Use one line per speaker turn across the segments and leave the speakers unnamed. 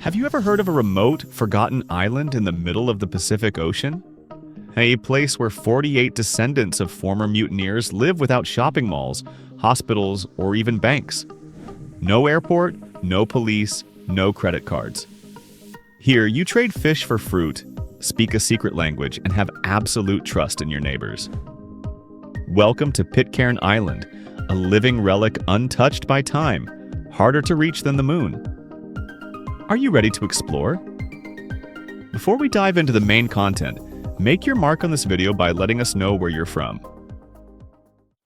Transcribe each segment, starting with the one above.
Have you ever heard of a remote, forgotten island in the middle of the Pacific Ocean? A place where 48 descendants of former mutineers live without shopping malls, hospitals, or even banks. No airport, no police, no credit cards. Here, you trade fish for fruit, speak a secret language, and have absolute trust in your neighbors. Welcome to Pitcairn Island, a living relic untouched by time, harder to reach than the moon. Are you ready to explore? Before we dive into the main content, make your mark on this video by letting us know where you're from.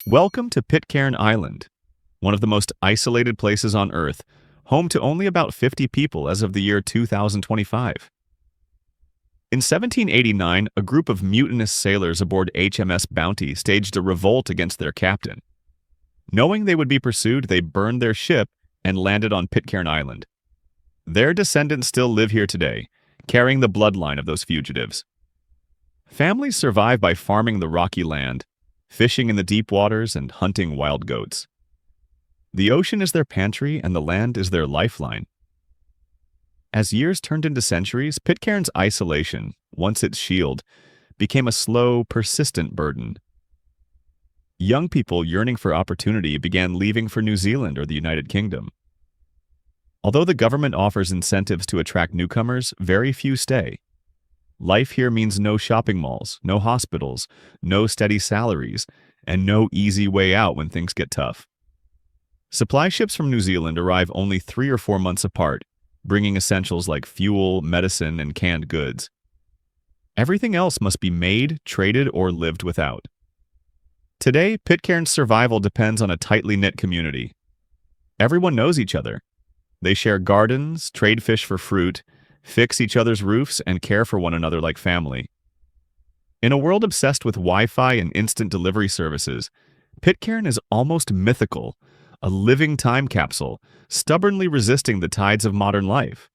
Welcome to Pitcairn Island, one of the most isolated places on Earth, home to only about 50 people as of the year 2025. In 1789, a group of mutinous sailors aboard HMS Bounty staged a revolt against their captain. Knowing they would be pursued, they burned their ship and landed on Pitcairn Island. Their descendants still live here today, carrying the bloodline of those fugitives. Families survive by farming the rocky land, fishing in the deep waters, and hunting wild goats. The ocean is their pantry and the land is their lifeline. As years turned into centuries, Pitcairn's isolation, once its shield, became a slow, persistent burden. Young people yearning for opportunity began leaving for New Zealand or the United Kingdom. Although the government offers incentives to attract newcomers, very few stay. Life here means no shopping malls, no hospitals, no steady salaries, and no easy way out when things get tough. Supply ships from New Zealand arrive only 3 or 4 months apart, bringing essentials like fuel, medicine, and canned goods. Everything else must be made, traded, or lived without. Today, Pitcairn's survival depends on a tightly knit community. Everyone knows each other. They share gardens, trade fish for fruit, fix each other's roofs, and care for one another like family. In a world obsessed with Wi-Fi and instant delivery services, Pitcairn is almost mythical, a living time capsule, stubbornly resisting the tides of modern life.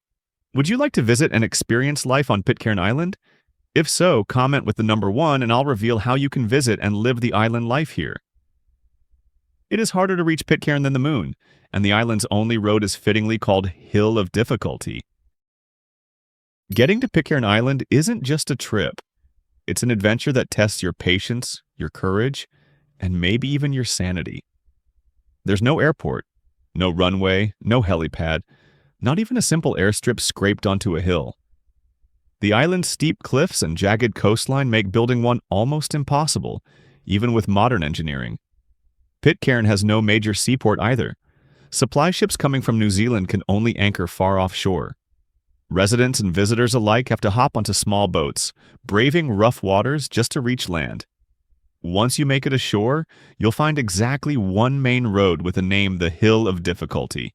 Would you like to visit and experience life on Pitcairn Island? If so, comment with the number 1 and I'll reveal how you can visit and live the island life here. It is harder to reach Pitcairn than the moon, and the island's only road is fittingly called Hill of Difficulty. Getting to Pitcairn Island isn't just a trip. It's an adventure that tests your patience, your courage, and maybe even your sanity. There's no airport, no runway, no helipad, not even a simple airstrip scraped onto a hill. The island's steep cliffs and jagged coastline make building one almost impossible, even with modern engineering. Pitcairn has no major seaport either. Supply ships coming from New Zealand can only anchor far offshore. Residents and visitors alike have to hop onto small boats, braving rough waters just to reach land. Once you make it ashore, you'll find exactly one main road with a name, the Hill of Difficulty.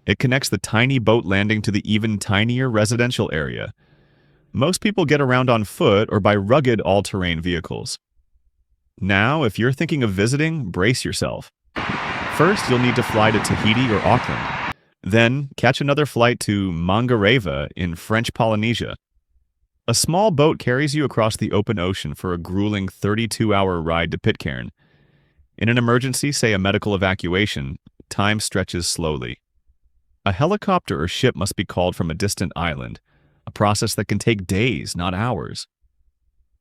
It connects the tiny boat landing to the even tinier residential area. Most people get around on foot or by rugged all-terrain vehicles. Now, if you're thinking of visiting, brace yourself. First, you'll need to fly to Tahiti or Auckland. Then, catch another flight to Mangareva in French Polynesia. A small boat carries you across the open ocean for a grueling 32-hour ride to Pitcairn. In an emergency, say a medical evacuation, time stretches slowly. A helicopter or ship must be called from a distant island, a process that can take days, not hours.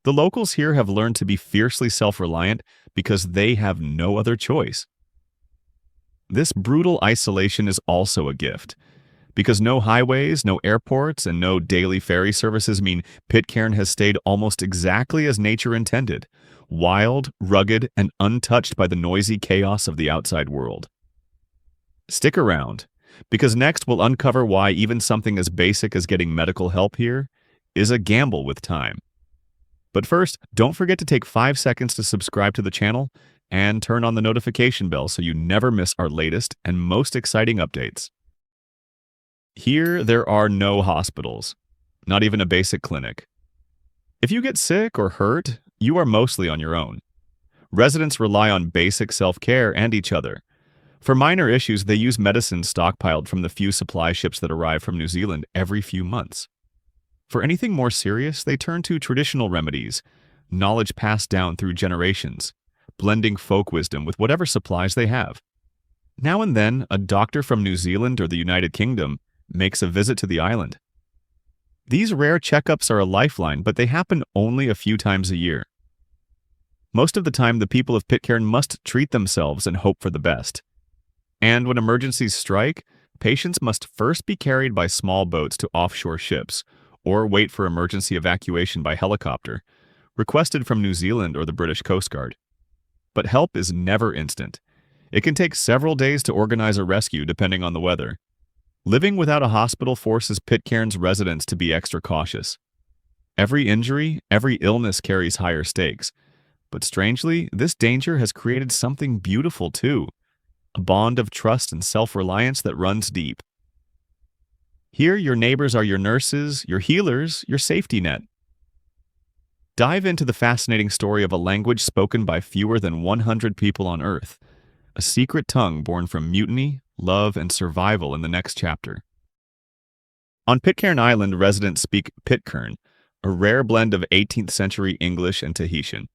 The locals here have learned to be fiercely self-reliant because they have no other choice. This brutal isolation is also a gift, because no highways, no airports, and no daily ferry services mean Pitcairn has stayed almost exactly as nature intended, wild, rugged, and untouched by the noisy chaos of the outside world. Stick around, because next we'll uncover why even something as basic as getting medical help here is a gamble with time. But first, don't forget to take 5 seconds to subscribe to the channel and turn on the notification bell so you never miss our latest and most exciting updates. Here, there are no hospitals, not even a basic clinic. If you get sick or hurt, you are mostly on your own. Residents rely on basic self-care and each other. For minor issues, they use medicines stockpiled from the few supply ships that arrive from New Zealand every few months. For anything more serious, they turn to traditional remedies, knowledge passed down through generations, blending folk wisdom with whatever supplies they have. Now and then, a doctor from New Zealand or the United Kingdom makes a visit to the island. These rare checkups are a lifeline, but they happen only a few times a year. Most of the time, the people of Pitcairn must treat themselves and hope for the best. And when emergencies strike, patients must first be carried by small boats to offshore ships, or wait for emergency evacuation by helicopter, requested from New Zealand or the British Coast Guard. But help is never instant. It can take several days to organize a rescue depending on the weather. Living without a hospital forces Pitcairn's residents to be extra cautious. Every injury, every illness carries higher stakes. But strangely, this danger has created something beautiful too, a bond of trust and self-reliance that runs deep. Here, your neighbors are your nurses, your healers, your safety net. Dive into the fascinating story of a language spoken by fewer than 100 people on Earth, a secret tongue born from mutiny, love, and survival in the next chapter. On Pitcairn Island, residents speak Pitcairn, a rare blend of 18th century English and Tahesian.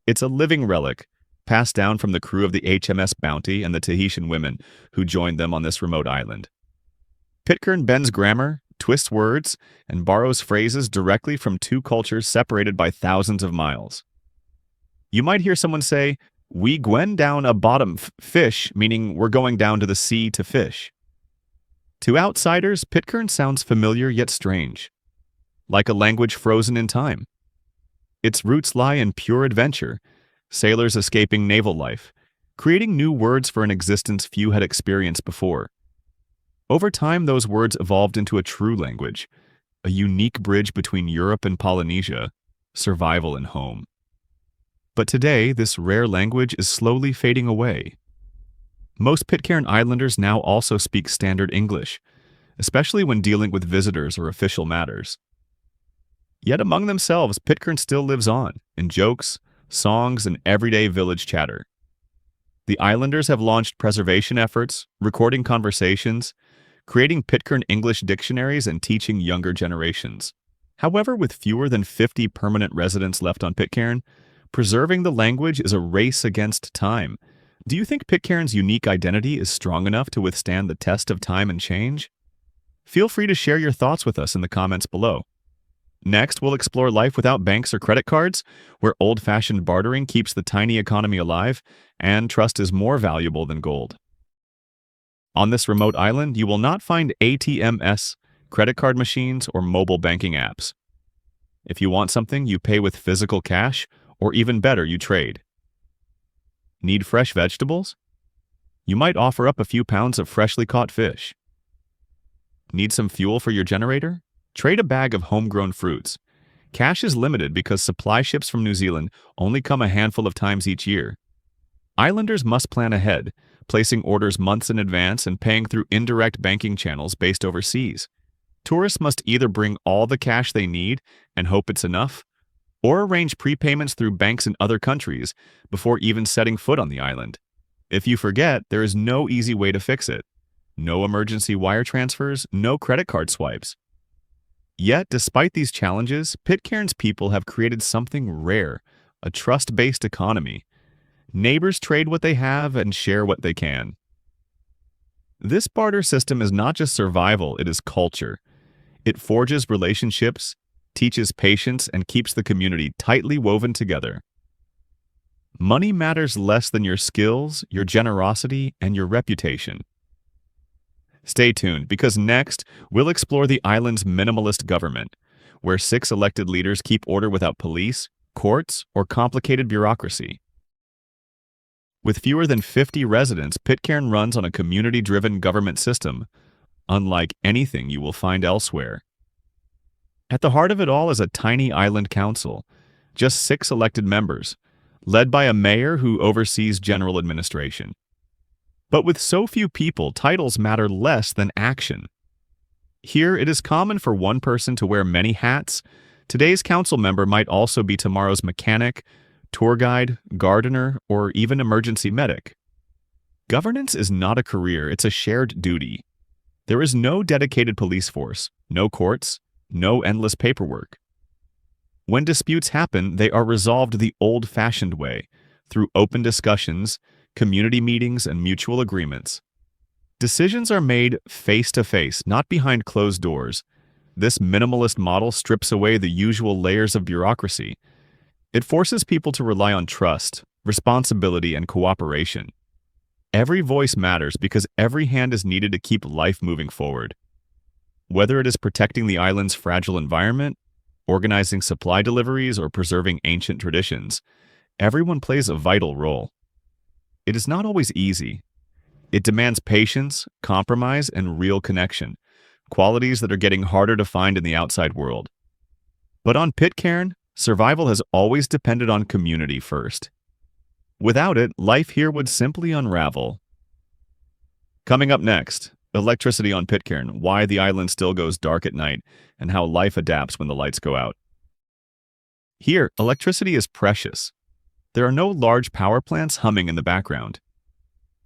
It's a living relic, passed down from the crew of the HMS Bounty and the Tahitian women who joined them on this remote island. Pitcairn bends grammar, twists words, and borrows phrases directly from two cultures separated by thousands of miles. You might hear someone say, "We gwen down a bottom fish," meaning we're going down to the sea to fish. To outsiders, Pitcairn sounds familiar yet strange, like a language frozen in time. Its roots lie in pure adventure, sailors escaping naval life, creating new words for an existence few had experienced before. Over time, those words evolved into a true language, a unique bridge between Europe and Polynesia, survival and home. But today, this rare language is slowly fading away. Most Pitcairn Islanders now also speak Standard English, especially when dealing with visitors or official matters. Yet among themselves, Pitcairn still lives on, in jokes, songs, and everyday village chatter. The Islanders have launched preservation efforts, recording conversations, creating Pitcairn English dictionaries, and teaching younger generations. However, with fewer than 50 permanent residents left on Pitcairn, preserving the language is a race against time. Do you think Pitcairn's unique identity is strong enough to withstand the test of time and change? Feel free to share your thoughts with us in the comments below. Next, we'll explore life without banks or credit cards, where old-fashioned bartering keeps the tiny economy alive, and trust is more valuable than gold. On this remote island, you will not find ATMs, credit card machines, or mobile banking apps. If you want something, you pay with physical cash, or even better, you trade. Need fresh vegetables? You might offer up a few pounds of freshly caught fish. Need some fuel for your generator? Trade a bag of homegrown fruits. Cash is limited because supply ships from New Zealand only come a handful of times each year. Islanders must plan ahead, placing orders months in advance and paying through indirect banking channels based overseas. Tourists must either bring all the cash they need and hope it's enough, or arrange prepayments through banks in other countries before even setting foot on the island. If you forget, there is no easy way to fix it. No emergency wire transfers, no credit card swipes. Yet, despite these challenges, Pitcairn's people have created something rare, a trust-based economy. Neighbors trade what they have and share what they can. This barter system is not just survival, it is culture. It forges relationships, teaches patience, and keeps the community tightly woven together. Money matters less than your skills, your generosity, and your reputation. Stay tuned, because next, we'll explore the island's minimalist government, where 6 elected leaders keep order without police, courts, or complicated bureaucracy. With fewer than 50 residents, Pitcairn runs on a community-driven government system, unlike anything you will find elsewhere. At the heart of it all is a tiny island council, just 6 elected members, led by a mayor who oversees general administration. But with so few people, titles matter less than action. Here, it is common for one person to wear many hats. Today's council member might also be tomorrow's mechanic, tour guide, gardener, or even emergency medic. Governance is not a career, it's a shared duty. There is no dedicated police force, no courts, no endless paperwork. When disputes happen, they are resolved the old-fashioned way, through open discussions, community meetings, and mutual agreements. Decisions are made face to face, not behind closed doors. This minimalist model strips away the usual layers of bureaucracy. It forces people to rely on trust, responsibility, and cooperation. Every voice matters because every hand is needed to keep life moving forward. Whether it is protecting the island's fragile environment, organizing supply deliveries, or preserving ancient traditions, everyone plays a vital role. It is not always easy. It demands patience, compromise, and real connection, qualities that are getting harder to find in the outside world. But on Pitcairn, survival has always depended on community first. Without it, life here would simply unravel. Coming up next, electricity on Pitcairn, why the island still goes dark at night, and how life adapts when the lights go out. Here, electricity is precious. There are no large power plants humming in the background.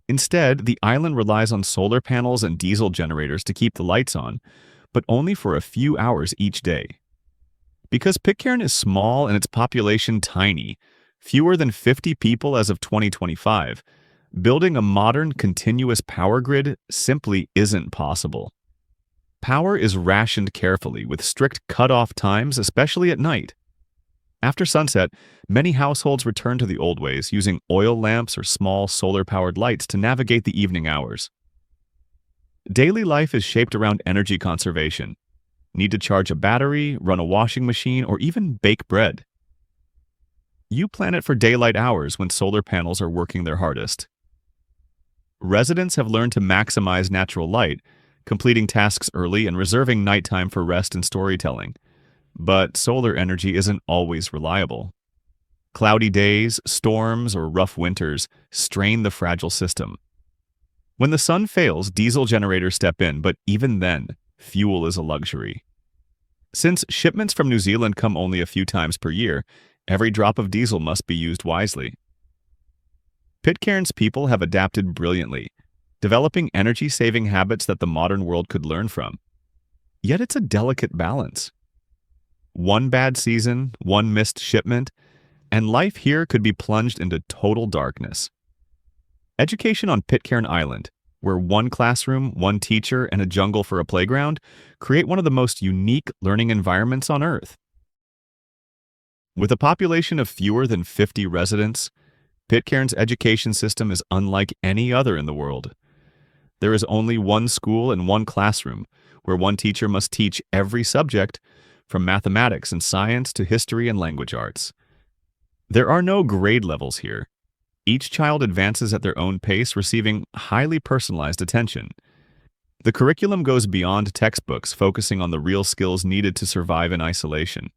Instead, the island relies on solar panels and diesel generators to keep the lights on, but only for a few hours each day. Because Pitcairn is small and its population tiny, fewer than 50 people as of 2025, building a modern continuous power grid simply isn't possible. Power is rationed carefully with strict cutoff times, especially at night. After sunset, many households return to the old ways, using oil lamps or small solar-powered lights to navigate the evening hours. Daily life is shaped around energy conservation. Need to charge a battery, run a washing machine, or even bake bread. You plan it for daylight hours when solar panels are working their hardest. Residents have learned to maximize natural light, completing tasks early and reserving nighttime for rest and storytelling. But solar energy isn't always reliable. Cloudy days, storms, or rough winters strain the fragile system. When the sun fails, diesel generators step in, but even then, fuel is a luxury. Since shipments from New Zealand come only a few times per year, every drop of diesel must be used wisely. Pitcairn's people have adapted brilliantly, developing energy-saving habits that the modern world could learn from. Yet it's a delicate balance. One bad season, one missed shipment, and life here could be plunged into total darkness. Education on Pitcairn Island, where one classroom, one teacher, and a jungle for a playground create one of the most unique learning environments on Earth. With a population of fewer than 50 residents, Pitcairn's education system is unlike any other in the world. There is only one school and one classroom, where one teacher must teach every subject, from mathematics and science to history and language arts. There are no grade levels here. Each child advances at their own pace, receiving highly personalized attention. The curriculum goes beyond textbooks, focusing on the real skills needed to survive in isolation.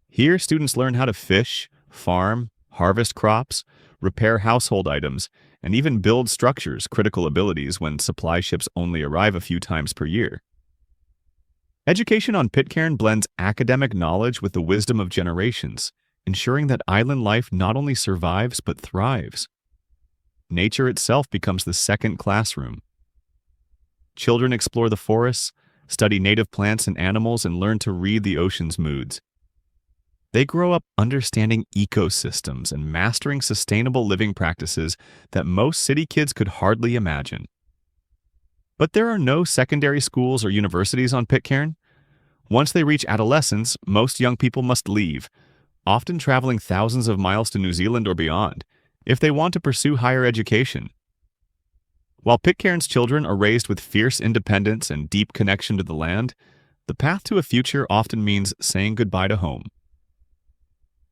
Here, students learn how to fish, farm, harvest crops, repair household items, and even build structures, critical abilities when supply ships only arrive a few times per year. Education on Pitcairn blends academic knowledge with the wisdom of generations, ensuring that island life not only survives but thrives. Nature itself becomes the second classroom. Children explore the forests, study native plants and animals, and learn to read the ocean's moods. They grow up understanding ecosystems and mastering sustainable living practices that most city kids could hardly imagine. But there are no secondary schools or universities on Pitcairn. Once they reach adolescence, most young people must leave, often traveling thousands of miles to New Zealand or beyond, if they want to pursue higher education. While Pitcairn's children are raised with fierce independence and deep connection to the land, the path to a future often means saying goodbye to home.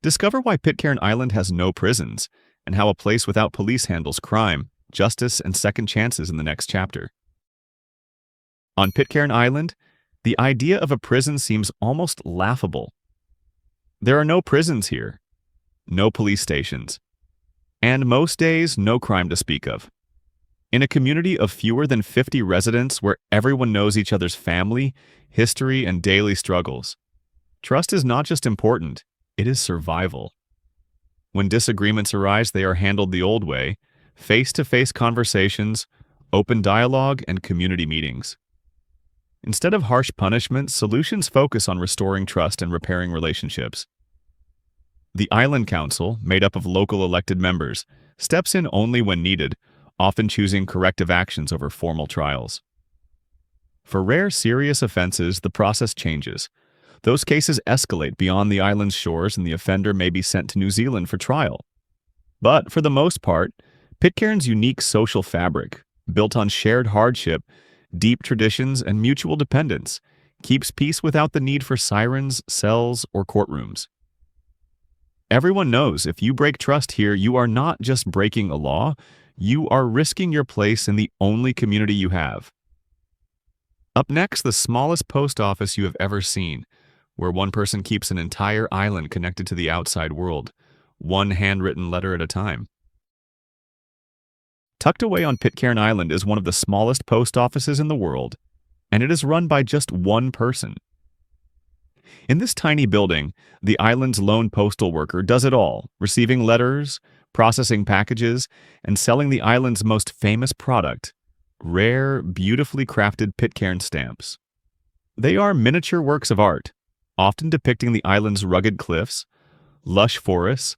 Discover why Pitcairn Island has no prisons, and how a place without police handles crime, justice, and second chances in the next chapter. On Pitcairn Island, the idea of a prison seems almost laughable. There are no prisons here, no police stations, and most days, no crime to speak of. In a community of fewer than 50 residents where everyone knows each other's family, history, and daily struggles, trust is not just important, it is survival. When disagreements arise, they are handled the old way, face-to-face conversations, open dialogue, and community meetings. Instead of harsh punishment, solutions focus on restoring trust and repairing relationships. The Island Council, made up of local elected members, steps in only when needed, often choosing corrective actions over formal trials. For rare, serious offenses, the process changes. Those cases escalate beyond the island's shores and the offender may be sent to New Zealand for trial. But for the most part, Pitcairn's unique social fabric, built on shared hardship, deep traditions, and mutual dependence, keeps peace without the need for sirens, cells, or courtrooms. Everyone knows if you break trust here, you are not just breaking a law, you are risking your place in the only community you have. Up next, the smallest post office you have ever seen, where one person keeps an entire island connected to the outside world, one handwritten letter at a time. Tucked away on Pitcairn Island is one of the smallest post offices in the world, and it is run by just one person. In this tiny building, the island's lone postal worker does it all, receiving letters, processing packages, and selling the island's most famous product, rare, beautifully crafted Pitcairn stamps. They are miniature works of art, often depicting the island's rugged cliffs, lush forests,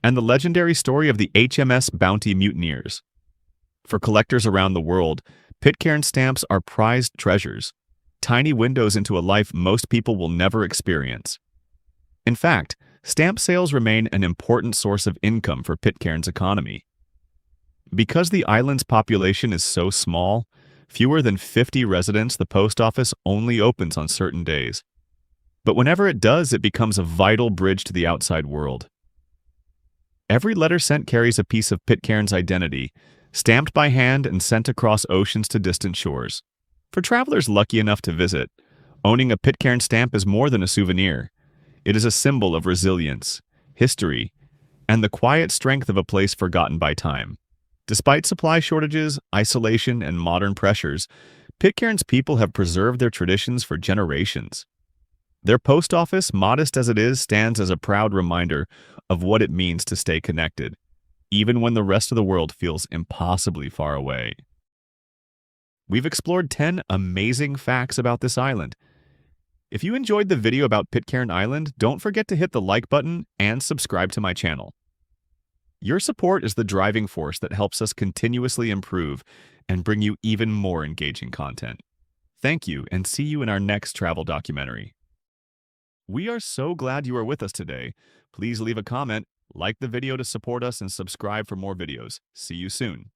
and the legendary story of the HMS Bounty mutineers. For collectors around the world, Pitcairn stamps are prized treasures, tiny windows into a life most people will never experience. In fact, stamp sales remain an important source of income for Pitcairn's economy. Because the island's population is so small, fewer than 50 residents, the post office only opens on certain days. But whenever it does, it becomes a vital bridge to the outside world. Every letter sent carries a piece of Pitcairn's identity, stamped by hand and sent across oceans to distant shores. For travelers lucky enough to visit, owning a Pitcairn stamp is more than a souvenir. It is a symbol of resilience, history, and the quiet strength of a place forgotten by time. Despite supply shortages, isolation, and modern pressures, Pitcairn's people have preserved their traditions for generations. Their post office, modest as it is, stands as a proud reminder of what it means to stay connected, even when the rest of the world feels impossibly far away. We've explored 10 amazing facts about this island. If you enjoyed the video about Pitcairn Island, don't forget to hit the like button and subscribe to my channel. Your support is the driving force that helps us continuously improve and bring you even more engaging content. Thank you, and see you in our next travel documentary. We are so glad you are with us today. Please leave a comment, like the video to support us, and subscribe for more videos. See you soon.